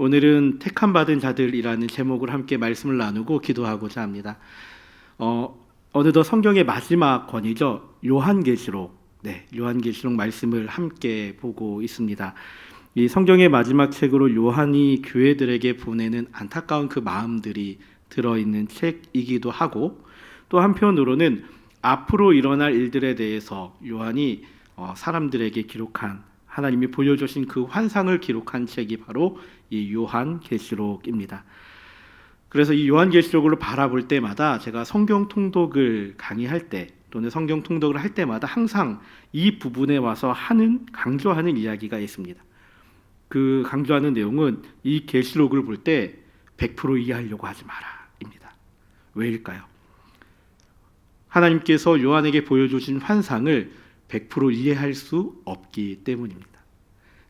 오늘은 택함 받은 자들이라는 제목을 함께 말씀을 나누고 기도하고자 합니다. 어느덧 성경의 마지막 권이죠. 요한계시록. 요한계시록 말씀을 함께 보고 있습니다. 이 성경의 마지막 책으로 요한이 교회들에게 보내는 안타까운 그 마음들이 들어있는 책이기도 하고, 또 한편으로는 앞으로 일어날 일들에 대해서 요한이 사람들에게 기록한, 하나님이 보여주신 그 환상을 기록한 책이 바로 이 요한계시록입니다. 그래서 이 요한계시록을 바라볼 때마다 제가 성경 통독을 강의할 때 또는 성경 통독을 할 때마다 항상 이 부분에 와서 강조하는 이야기가 있습니다. 그 강조하는 내용은 이 계시록을 볼 때 100% 이해하려고 하지 마라입니다. 왜일까요? 하나님께서 요한에게 보여주신 환상을 100% 이해할 수 없기 때문입니다.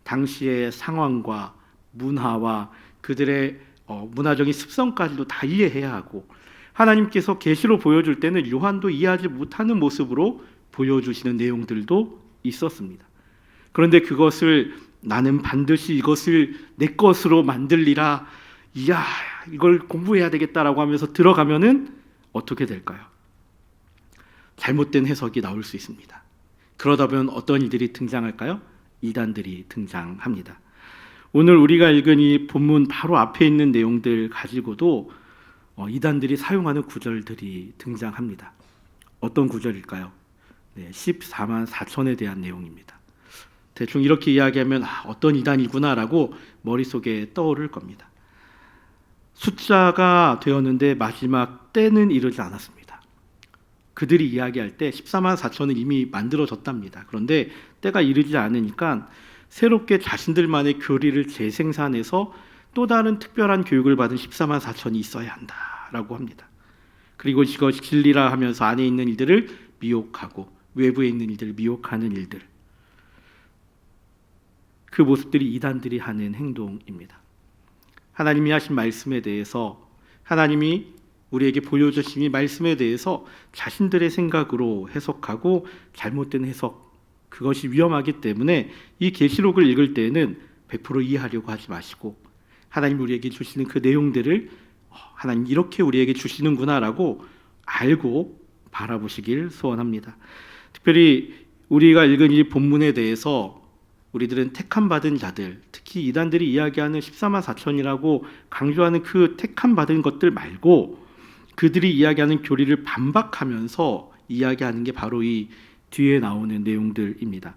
당시의 상황과 문화와 그들의 문화적인 습성까지도 다 이해해야 하고, 하나님께서 계시로 보여줄 때는 요한도 이해하지 못하는 모습으로 보여주시는 내용들도 있었습니다. 그런데 그것을 나는 반드시 이것을 내 것으로 만들리라, 이야 이걸 공부해야 되겠다라고 하면서 들어가면은 어떻게 될까요? 잘못된 해석이 나올 수 있습니다. 그러다 보면 어떤 이들이 등장할까요? 이단들이 등장합니다. 오늘 우리가 읽은 이 본문 바로 앞에 있는 내용들 가지고도 이단들이 사용하는 구절들이 등장합니다. 어떤 구절일까요? 14만 4천에 대한 내용입니다. 대충 이렇게 이야기하면 어떤 이단이구나라고 머릿속에 떠오를 겁니다. 숫자가 되었는데 마지막 때는 이르지 않았습니다. 그들이 이야기할 때 14만 4천은 이미 만들어졌답니다. 그런데 때가 이르지 않으니까 새롭게 자신들만의 교리를 재생산해서 또 다른 특별한 교육을 받은 14만 4천이 있어야 한다라고 합니다. 그리고 이것이 진리라 하면서 안에 있는 이들을 미혹하고 외부에 있는 이들을 미혹하는 일들, 그 모습들이 이단들이 하는 행동입니다. 하나님이 하신 말씀에 대해서, 하나님이 우리에게 보여주신 이 말씀에 대해서 자신들의 생각으로 해석하고 잘못된 해석, 그것이 위험하기 때문에 이 계시록을 읽을 때에는 100% 이해하려고 하지 마시고, 하나님 우리에게 주시는 그 내용들을 하나님 이렇게 우리에게 주시는구나라고 알고 바라보시길 소원합니다. 특별히 우리가 읽은 이 본문에 대해서 우리들은 택함 받은 자들, 특히 이단들이 이야기하는 14만 4천이라고 강조하는 그 택함 받은 것들 말고 그들이 이야기하는 교리를 반박하면서 이야기하는 게 바로 이 뒤에 나오는 내용들입니다.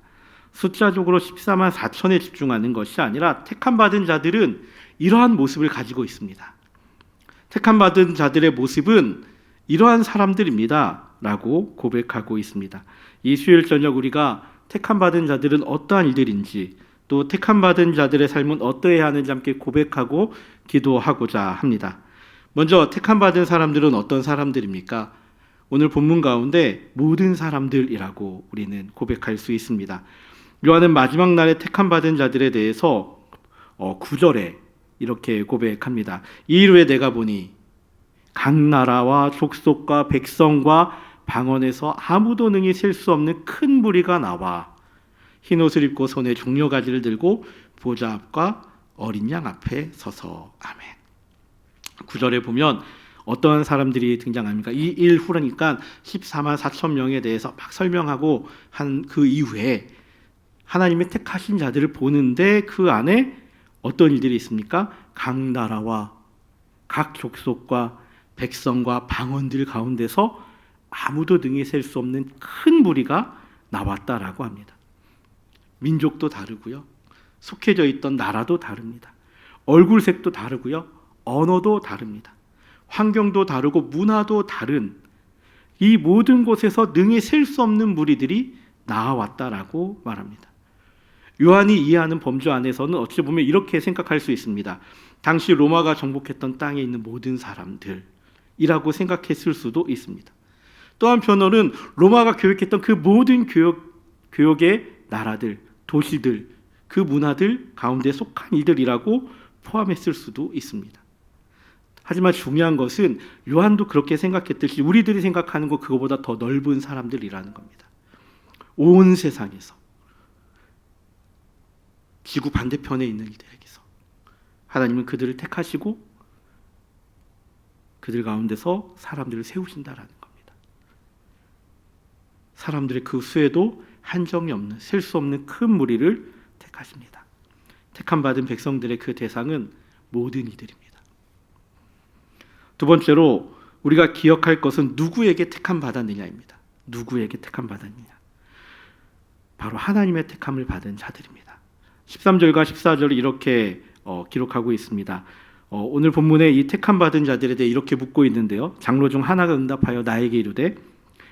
숫자적으로 14만 4천에 집중하는 것이 아니라 택함 받은 자들은 이러한 모습을 가지고 있습니다. 택함 받은 자들의 모습은 이러한 사람들입니다 라고 고백하고 있습니다. 이 수요일 저녁 우리가 택함 받은 자들은 어떠한 이들인지, 또 택함 받은 자들의 삶은 어떠해야 하는지 함께 고백하고 기도하고자 합니다. 먼저 택함 받은 사람들은 어떤 사람들입니까? 오늘 본문 가운데 모든 사람들이라고 우리는 고백할 수 있습니다. 요한은 마지막 날에 택함 받은 자들에 대해서 9절에 이렇게 고백합니다. 이 일 후에 내가 보니 각 나라와 족속과 백성과 방언에서 아무도 능히 셀 수 없는 큰 무리가 나와 흰옷을 입고 손에 종려가지를 들고 보좌 앞과 어린 양 앞에 서서. 아멘. 9절에 보면 어떤 사람들이 등장합니까? 이 일 후라니까 14만 4천 명에 대해서 막 설명하고 한 그 이후에 하나님의 택하신 자들을 보는데 그 안에 어떤 일들이 있습니까? 각 나라와 각 족속과 백성과 방언들 가운데서 아무도 능히 셀 수 없는 큰 무리가 나왔다라고 합니다. 민족도 다르고요, 속해져 있던 나라도 다릅니다. 얼굴색도 다르고요, 언어도 다릅니다. 환경도 다르고 문화도 다른 이 모든 곳에서 능히 셀 수 없는 무리들이 나와왔다라고 말합니다. 요한이 이해하는 범주 안에서는 어찌 보면 이렇게 생각할 수 있습니다. 당시 로마가 정복했던 땅에 있는 모든 사람들이라고 생각했을 수도 있습니다. 또 한편으로는 로마가 교육했던 그 모든 교역의 나라들, 도시들, 그 문화들 가운데 속한 이들이라고 포함했을 수도 있습니다. 하지만 중요한 것은 요한도 그렇게 생각했듯이 우리들이 생각하는 것 그거보다 더 넓은 사람들이라는 겁니다. 온 세상에서, 지구 반대편에 있는 이들에게서 하나님은 그들을 택하시고 그들 가운데서 사람들을 세우신다라는 겁니다. 사람들의 그 수에도 한정이 없는, 셀 수 없는 큰 무리를 택하십니다. 택함 받은 백성들의 그 대상은 모든 이들입니다. 두 번째로 우리가 기억할 것은 누구에게 택함 받았느냐입니다. 누구에게 택함 받았느냐? 바로 하나님의 택함을 받은 자들입니다. 13절과 14절을 이렇게 기록하고 있습니다. 오늘 본문에 이 택함 받은 자들에 대해 이렇게 묻고 있는데요. 장로 중 하나가 응답하여 나에게 이르되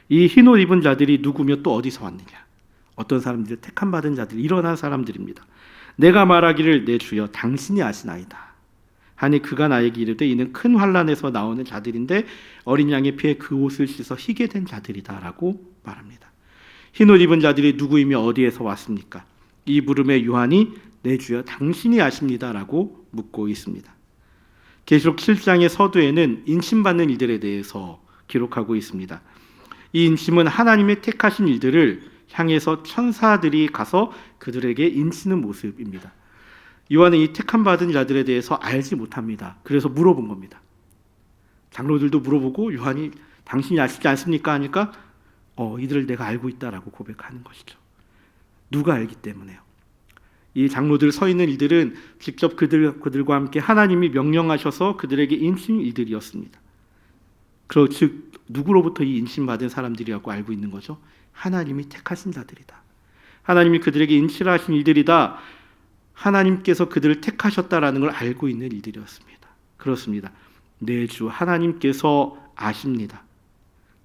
이 흰옷 입은 자들이 누구며 또 어디서 왔느냐? 어떤 사람들, 택함 받은 자들, 일어난 사람들입니다. 내가 말하기를 내 주여 당신이 아시나이다 하니 그가 나에게 이르되 이는 큰 환난에서 나오는 자들인데 어린 양의 피에 그 옷을 씻어 희게 된 자들이다 라고 말합니다. 흰옷 입은 자들이 누구이며 어디에서 왔습니까? 이 물음에 요한이 내 주여 당신이 아십니다 라고 묻고 있습니다. 계시록 7장의 서두에는 인침받는 일들에 대해서 기록하고 있습니다. 이 인침은 하나님의 택하신 일들을 향해서 천사들이 가서 그들에게 인치는 모습입니다. 요한은 이 택함 받은 자들에 대해서 알지 못합니다. 그래서 물어본 겁니다. 장로들도 물어보고 요한이 당신이 아시지 않습니까? 하니까 이들을 내가 알고 있다라고 고백하는 것이죠. 누가 알기 때문에요. 이 장로들 서 있는 이들은 직접 그들과 함께 하나님이 명령하셔서 그들에게 인친 이들이었습니다. 즉 누구로부터 이 인침받은 사람들이라고 알고 있는 거죠? 하나님이 택하신 자들이다. 하나님이 그들에게 인치를 하신 이들이다. 하나님께서 그들을 택하셨다라는 걸 알고 있는 이들이었습니다. 그렇습니다. 내 주 하나님께서 아십니다.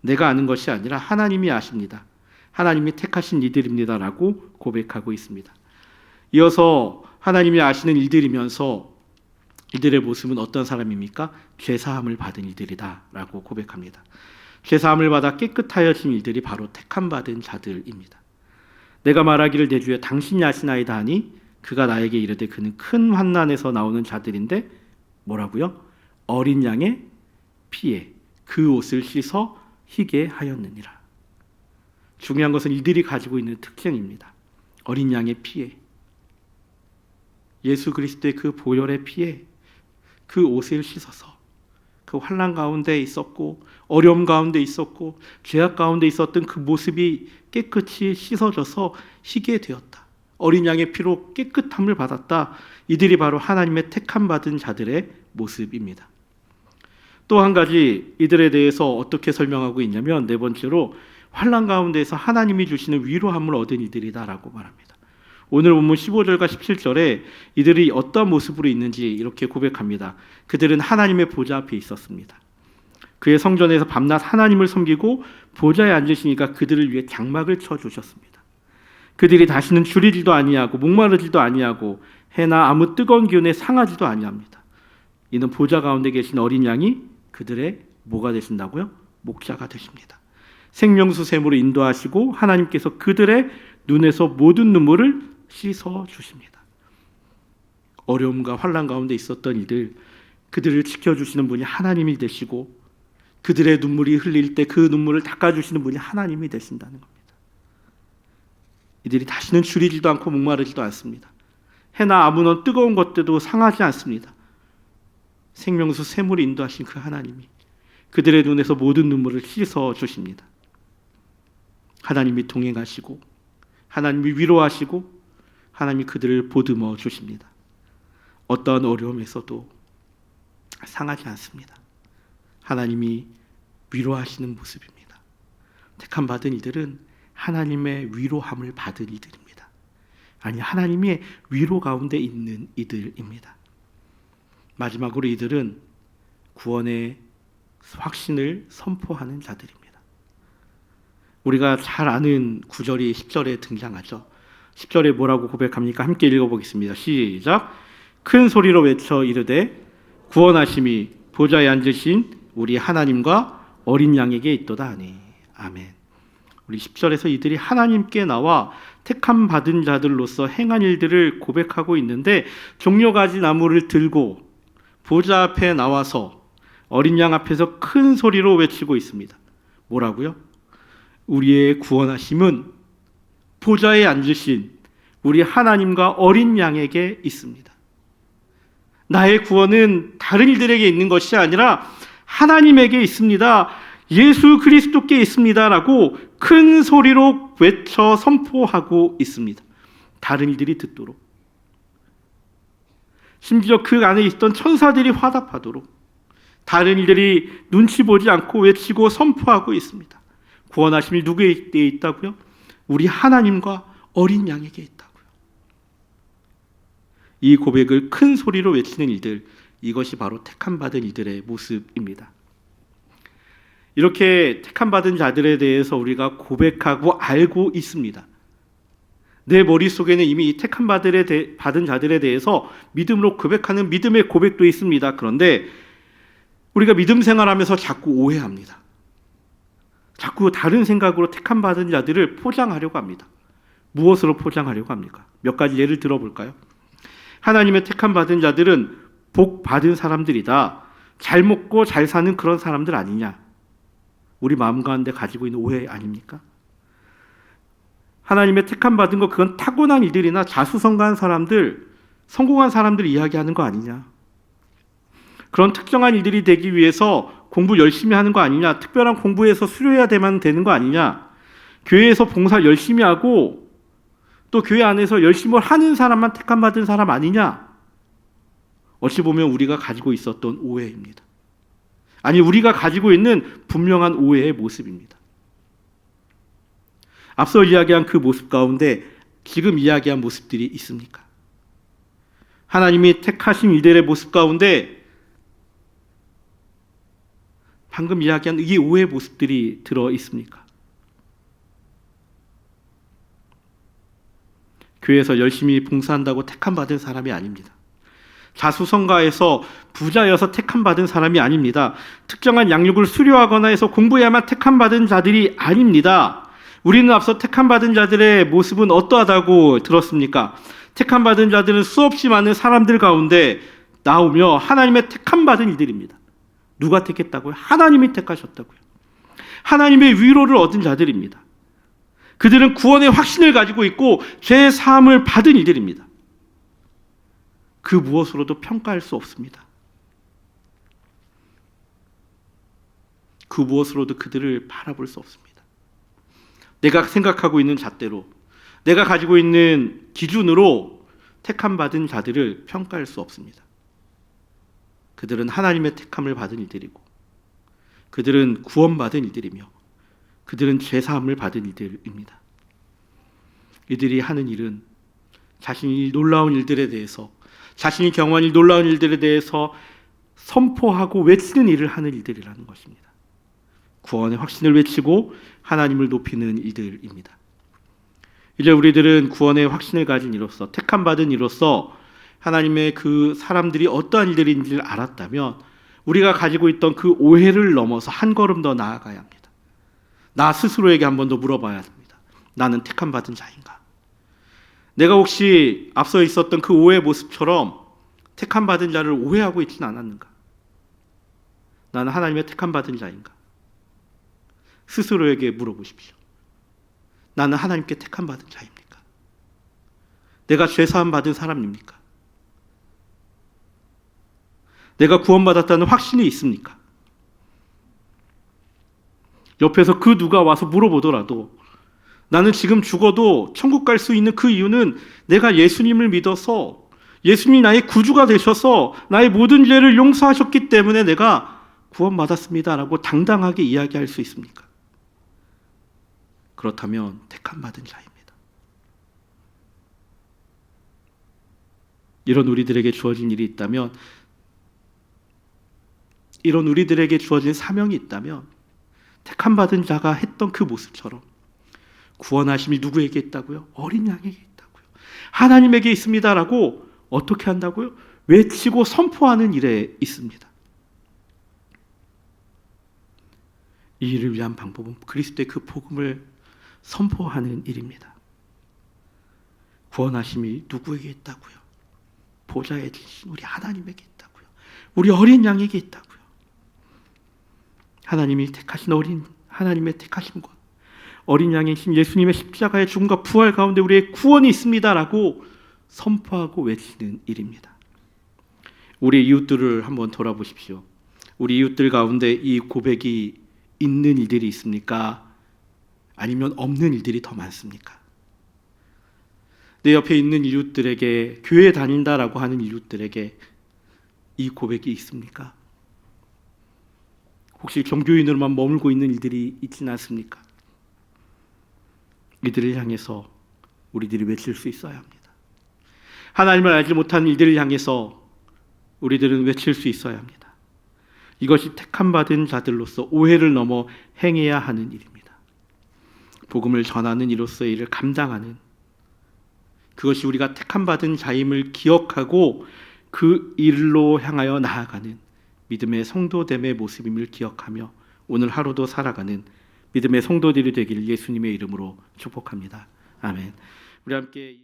내가 아는 것이 아니라 하나님이 아십니다. 하나님이 택하신 이들입니다라고 고백하고 있습니다. 이어서 하나님이 아시는 이들이면서 이들의 모습은 어떤 사람입니까? 죄사함을 받은 이들이다라고 고백합니다. 죄사함을 받아 깨끗하여진 이들이 바로 택함 받은 자들입니다. 내가 말하기를 내 주여 당신이 아시나이다 하니 그가 나에게 이르되 그는 큰 환난에서 나오는 자들인데 뭐라고요? 어린 양의 피에 그 옷을 씻어 희게 하였느니라. 중요한 것은 이들이 가지고 있는 특징입니다. 어린 양의 피에, 예수 그리스도의 그 보혈의 피에 그 옷을 씻어서 그 환난 가운데 있었고 어려움 가운데 있었고 죄악 가운데 있었던 그 모습이 깨끗이 씻어져서 희게 되었다. 어린 양의 피로 깨끗함을 받았다. 이들이 바로 하나님의 택함 받은 자들의 모습입니다. 또 한 가지 이들에 대해서 어떻게 설명하고 있냐면 네 번째로 환난 가운데에서 하나님이 주시는 위로함을 얻은 이들이다라고 말합니다. 오늘 본문 15절과 17절에 이들이 어떤 모습으로 있는지 이렇게 고백합니다. 그들은 하나님의 보좌 앞에 있었습니다. 그의 성전에서 밤낮 하나님을 섬기고 보좌에 앉으시니까 그들을 위해 장막을 쳐주셨습니다. 그들이 다시는 줄이지도 아니하고 목마르지도 아니하고 해나 아무 뜨거운 기운에 상하지도 아니합니다. 이는 보좌 가운데 계신 어린 양이 그들의 뭐가 되신다고요? 목자가 되십니다. 생명수 샘으로 인도하시고 하나님께서 그들의 눈에서 모든 눈물을 씻어 주십니다. 어려움과 환난 가운데 있었던 이들, 그들을 지켜주시는 분이 하나님이 되시고 그들의 눈물이 흘릴 때 그 눈물을 닦아주시는 분이 하나님이 되신다는 겁니다. 이들이 다시는 줄이지도 않고 목마르지도 않습니다. 해나 아무런 뜨거운 것들도 상하지 않습니다. 생명수 샘으로 인도하신 그 하나님이 그들의 눈에서 모든 눈물을 씻어 주십니다. 하나님이 동행하시고 하나님이 위로하시고 하나님이 그들을 보듬어 주십니다. 어떠한 어려움에서도 상하지 않습니다. 하나님이 위로하시는 모습입니다. 택함 받은 이들은 하나님의 위로함을 받은 이들입니다. 아니, 하나님의 위로 가운데 있는 이들입니다. 마지막으로 이들은 구원의 확신을 선포하는 자들입니다. 우리가 잘 아는 구절이 10절에 등장하죠. 10절에 뭐라고 고백합니까? 함께 읽어보겠습니다. 시작. 큰 소리로 외쳐 이르되 구원하심이 보좌에 앉으신 우리 하나님과 어린 양에게 있도다 하니. 아멘. 우리 10절에서 이들이 하나님께 나와 택함 받은 자들로서 행한 일들을 고백하고 있는데 종려가지 나무를 들고 보좌 앞에 나와서 어린 양 앞에서 큰 소리로 외치고 있습니다. 뭐라고요? 우리의 구원하심은 보좌에 앉으신 우리 하나님과 어린 양에게 있습니다. 나의 구원은 다른 이들에게 있는 것이 아니라 하나님에게 있습니다. 예수 그리스도께 있습니다라고 큰 소리로 외쳐 선포하고 있습니다. 다른 이들이 듣도록. 심지어 그 안에 있던 천사들이 화답하도록 다른 이들이 눈치 보지 않고 외치고 선포하고 있습니다. 구원하심이 누구에게 있다고요? 우리 하나님과 어린 양에게 있다고요. 이 고백을 큰 소리로 외치는 이들, 이것이 바로 택함받은 이들의 모습입니다. 이렇게 택함받은 자들에 대해서 우리가 고백하고 알고 있습니다. 내 머릿속에는 이미 이 택함받은 자들에 대해서 믿음으로 고백하는 믿음의 고백도 있습니다. 그런데 우리가 믿음 생활하면서 자꾸 오해합니다. 자꾸 다른 생각으로 택함받은 자들을 포장하려고 합니다. 무엇으로 포장하려고 합니까? 몇 가지 예를 들어볼까요? 하나님의 택함받은 자들은 복 받은 사람들이다. 잘 먹고 잘 사는 그런 사람들 아니냐? 우리 마음 가운데 가지고 있는 오해 아닙니까? 하나님의 택함받은 거 그건 타고난 이들이나 자수성가한 사람들, 성공한 사람들 이야기하는 거 아니냐? 그런 특정한 일들이 되기 위해서 공부 열심히 하는 거 아니냐? 특별한 공부에서 수료해야 되는 거 아니냐? 교회에서 봉사 열심히 하고 또 교회 안에서 열심히 하는 사람만 택함받은 사람 아니냐? 어찌 보면 우리가 가지고 있었던 오해입니다. 아니, 우리가 가지고 있는 분명한 오해의 모습입니다. 앞서 이야기한 그 모습 가운데 지금 이야기한 모습들이 있습니까? 하나님이 택하신 이들의 모습 가운데 방금 이야기한 이 오해의 모습들이 들어 있습니까? 교회에서 열심히 봉사한다고 택함받은 사람이 아닙니다. 자수성가해서 부자여서 택함받은 사람이 아닙니다. 특정한 양육을 수료하거나 해서 공부해야만 택함받은 자들이 아닙니다. 우리는 앞서 택함받은 자들의 모습은 어떠하다고 들었습니까? 택함받은 자들은 수없이 많은 사람들 가운데 나오며 하나님의 택함받은 이들입니다. 누가 택했다고요? 하나님이 택하셨다고요. 하나님의 위로를 얻은 자들입니다. 그들은 구원의 확신을 가지고 있고 죄의 사함을 받은 이들입니다. 그 무엇으로도 평가할 수 없습니다. 그 무엇으로도 그들을 바라볼 수 없습니다. 내가 생각하고 있는 잣대로, 내가 가지고 있는 기준으로 택함받은 자들을 평가할 수 없습니다. 그들은 하나님의 택함을 받은 이들이고 그들은 구원받은 이들이며 그들은 죄사함을 받은 이들입니다. 이들이 하는 일은 자신이 놀라운 일들에 대해서, 자신이 경험한 놀라운 일들에 대해서 선포하고 외치는 일을 하는 일들이라는 것입니다. 구원의 확신을 외치고 하나님을 높이는 이들입니다. 이제 우리들은 구원의 확신을 가진 이로서, 택함받은 이로서 하나님의 그 사람들이 어떠한 일들인지를 알았다면 우리가 가지고 있던 그 오해를 넘어서 한 걸음 더 나아가야 합니다. 나 스스로에게 한 번 더 물어봐야 합니다. 나는 택함받은 자인가? 내가 혹시 앞서 있었던 그 오해의 모습처럼 택함받은 자를 오해하고 있지는 않았는가? 나는 하나님의 택함받은 자인가? 스스로에게 물어보십시오. 나는 하나님께 택함받은 자입니까? 내가 죄사함 받은 사람입니까? 내가 구원받았다는 확신이 있습니까? 옆에서 그 누가 와서 물어보더라도 나는 지금 죽어도 천국 갈 수 있는 그 이유는 내가 예수님을 믿어서 예수님이 나의 구주가 되셔서 나의 모든 죄를 용서하셨기 때문에 내가 구원받았습니다라고 당당하게 이야기할 수 있습니까? 그렇다면 택함받은 자입니다. 이런 우리들에게 주어진 일이 있다면, 이런 우리들에게 주어진 사명이 있다면 택함받은 자가 했던 그 모습처럼 구원하심이 누구에게 있다고요? 어린 양에게 있다고요. 하나님에게 있습니다라고 어떻게 한다고요? 외치고 선포하는 일에 있습니다. 이 일을 위한 방법은 그리스도의 그 복음을 선포하는 일입니다. 구원하심이 누구에게 있다고요? 보좌에 계신 우리 하나님에게 있다고요. 우리 어린 양에게 있다고요. 하나님이 택하신 하나님의 택하심과 어린 양이신 예수님의 십자가의 죽음과 부활 가운데 우리의 구원이 있습니다라고 선포하고 외치는 일입니다. 우리 이웃들을 한번 돌아보십시오. 우리 이웃들 가운데 이 고백이 있는 일들이 있습니까? 아니면 없는 일들이 더 많습니까? 내 옆에 있는 이웃들에게, 교회 다닌다라고 하는 이웃들에게 이 고백이 있습니까? 혹시 종교인으로만 머물고 있는 일들이 있지는 않습니까? 이들을 향해서 우리들이 외칠 수 있어야 합니다. 하나님을 알지 못한 이들을 향해서 우리들은 외칠 수 있어야 합니다. 이것이 택함받은 자들로서 오해를 넘어 행해야 하는 일입니다. 복음을 전하는 이로서의 일을 감당하는, 그것이 우리가 택함받은 자임을 기억하고 그 일로 향하여 나아가는 믿음의 성도됨의 모습임을 기억하며 오늘 하루도 살아가는 믿음의 성도들이 되기를 예수님의 이름으로 축복합니다. 아멘. 우리 함께